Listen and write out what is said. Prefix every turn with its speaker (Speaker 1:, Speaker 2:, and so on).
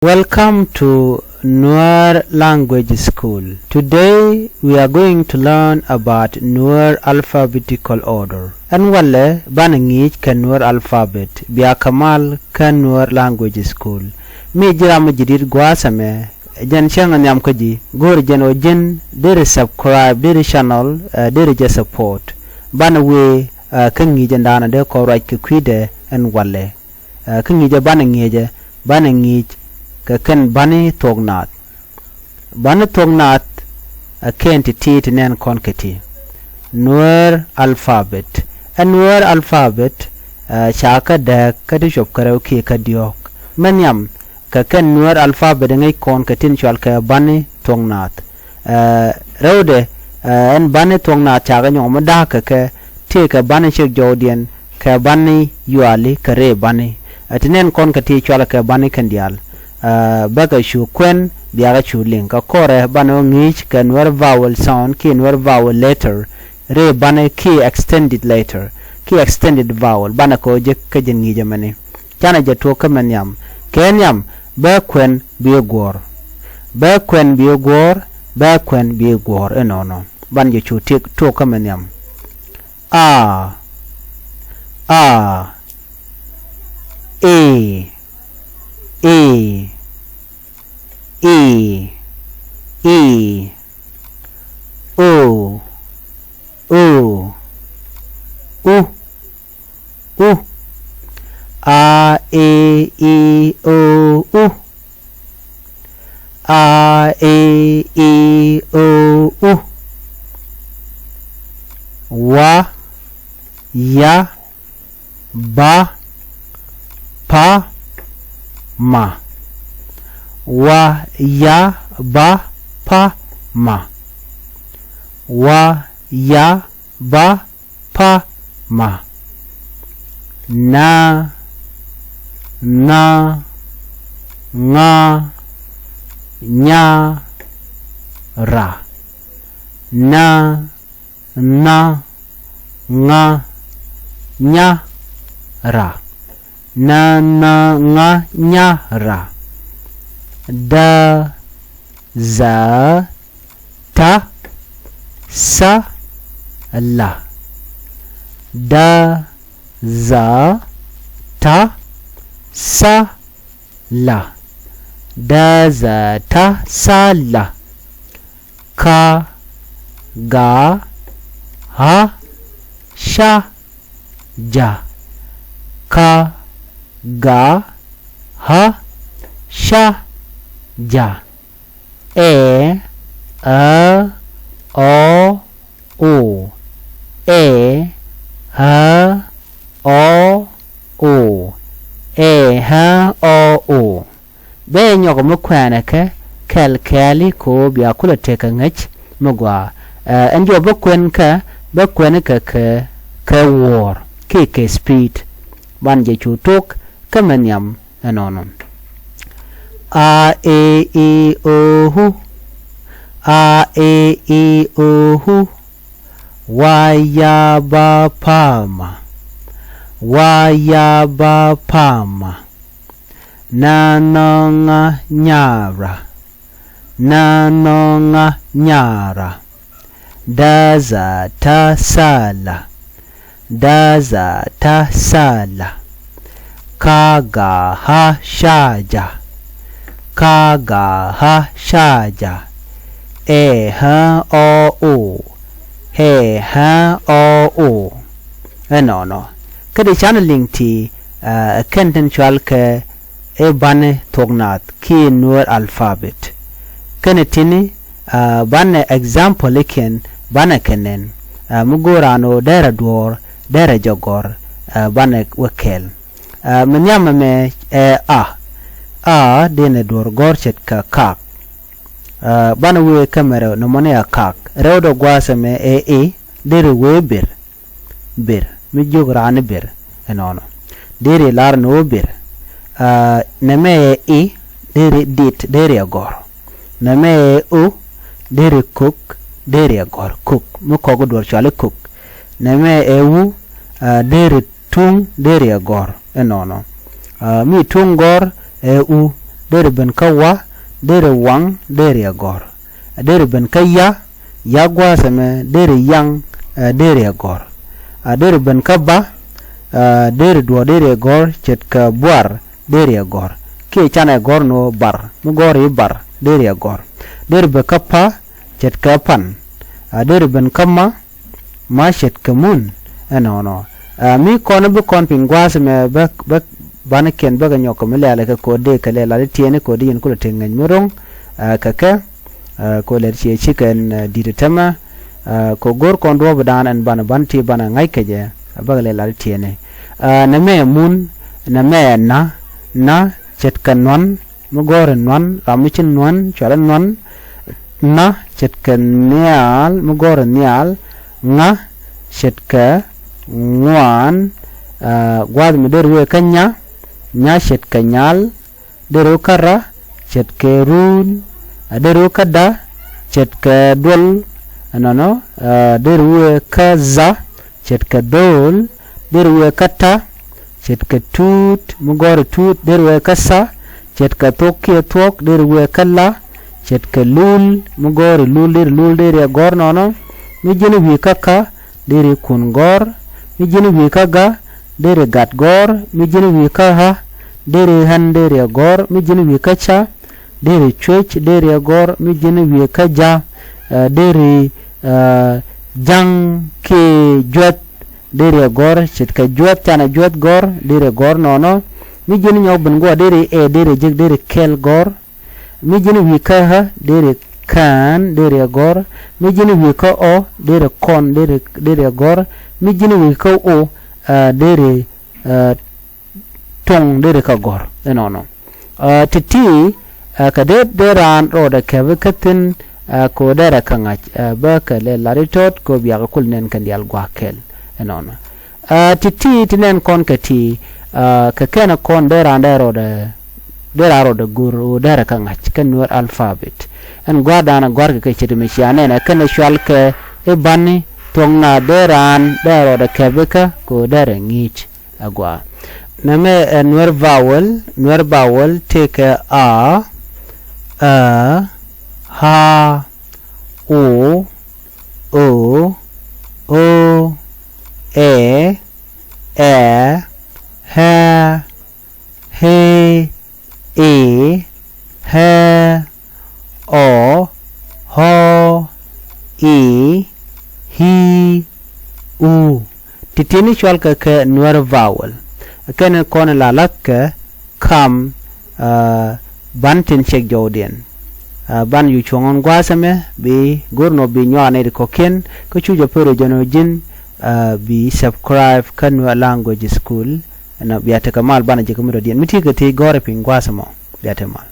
Speaker 1: Welcome to Nuer Language School. Today we are going to learn about Nuer alphabetical order. And wale banangij ka Nuer alphabet biya kamal ka Nuer Language School. Mi jira majidid gwasame jan shanga nyam kaji gor jan o jen dere subscribe dere channel dere je support banwe kangi jandana de ko right ke kwide en wale kangi je banangij ka kan bani tognat a kenti tit nen konketi Nuer alphabet a Nuer alphabet chaka da kadi shop karaoke kadiok manyam ka kan Nuer alphabet ngai konketin chal ka bani tognat rode en bani tognat chaka nyom da ka te ka bani shek jodien ka bani yuali kare bani atinen konketi chal ka bani kandial baga shu kwen biaga shu link ka kore bano ngich ka Nuer vowel sound ki Nuer vowel letter re bane ki extended letter ki extended vowel bana ko je ka jengi jamani kana je to ka manyam kenyam ba kwen bi gor enono ban je chu tik to ka manyam a e o a e I o u a e I o u wa ya ba pa ma wa ya ba pa ma wa ya ba pa ma na nga nya ra na nga nya ra na nga nya ra da za ta sa la da za ta sa la da za ta sa la ka ga ha sha ja ka ga ha sha ja e a o u e ha o u e ha o u be nyoko mukwana ka kali ko biya kula teka ngach mugwa enjo bokwen ka war ke speed banje chutok kamanyam anonon a e I o hu a e I o hu wa ya ba pa ma na no nga nyara da za ta sala ka ga ha shaja e ha o u no kadi channeling ti kenten chalke e bane tognat ki Nuer alphabet kanetini bane example ken bane kenen mugorano dera dwor dera jogor bane wakel manyama me a dene dwor gorchet ka kak bane we kamera no mone kak rewdo gwasa me dere we bir mi jograne bir enono dere lar no bir neme dere dit dere gor neme u dere cook dere gor cook mu ko dwor chale cook neme ewu dere tung dere gor enono mi tung gor u dere ben ka wa dere wang dere gor dere ben ka ya gwasame dere yang dere gor dere ben ka ba dere do dere gor chet ka buar dere gor ke chana gor no bar mu gor yi bar dere gor dere be ka pa chet ka pan dere ben kama ma chet ka mun no mi kono be kon pingwas me be bana ken be ganyo ko mele ala ko de kale la tiene ko di en ko tengan morong kaka ko ler ci chicken di tama ko gor kon do badan an bana banti bana ngai keje bagale la tiene na me mun na me na chet kan non mu gor non ramichin non charan non na chet kan nial mu gor nial nga chet ka ngwan gwad me der we kanya nya chet kanyal deru kara chet ke run deru kada chet ke dol no deru we kaza chet ke dol deru we kata chet ke tut mugor tut deru we kasa chet ke tokki tok deru we kala chet ke lul mugor lul der gor no mi jeni wi kaka dere kun gor mi jeni wi kaga dere gat gor mi jeni wi kaha dere han dere gor mi jeni wi kacha dere chwech dere gor mi jeni wi kaja dere jang ke jwet dere gor chit ka jwet chana jwet gor dere gor no mi jeni nyaw ben go dere dere jek dere kel gor mi jeni wi kaha dere kan dere gor mi jeni wi ka o dere kon dere gor mi jeni wi ka o dere tong dere ka gor no titi ka de ran ro da ka vakatin ko dere ka ngach ba ka le laritot ko biya ka kulnen kan dial gwakel no titi tinen kon ka ti ka kana kon de ran ro da guru dere ka ngach kan nur alphabet en gwadana gwarga ka chiti mishane na kana shwal ka ibani tongna deran dero da kebeka ko dere ngich agwa name nur vowel take a ha o e ha he ha o ho e hi u titini chwal ka nur vowel kana kona lalak kam bantin chek jodien ban yu chongon gwasame bi gorno bi nyane ko ken ko chujo pero jono jin bi subscribe kan language school na biata kamal bana je kamiro dien miti ka te gore pin gwasamo biata mal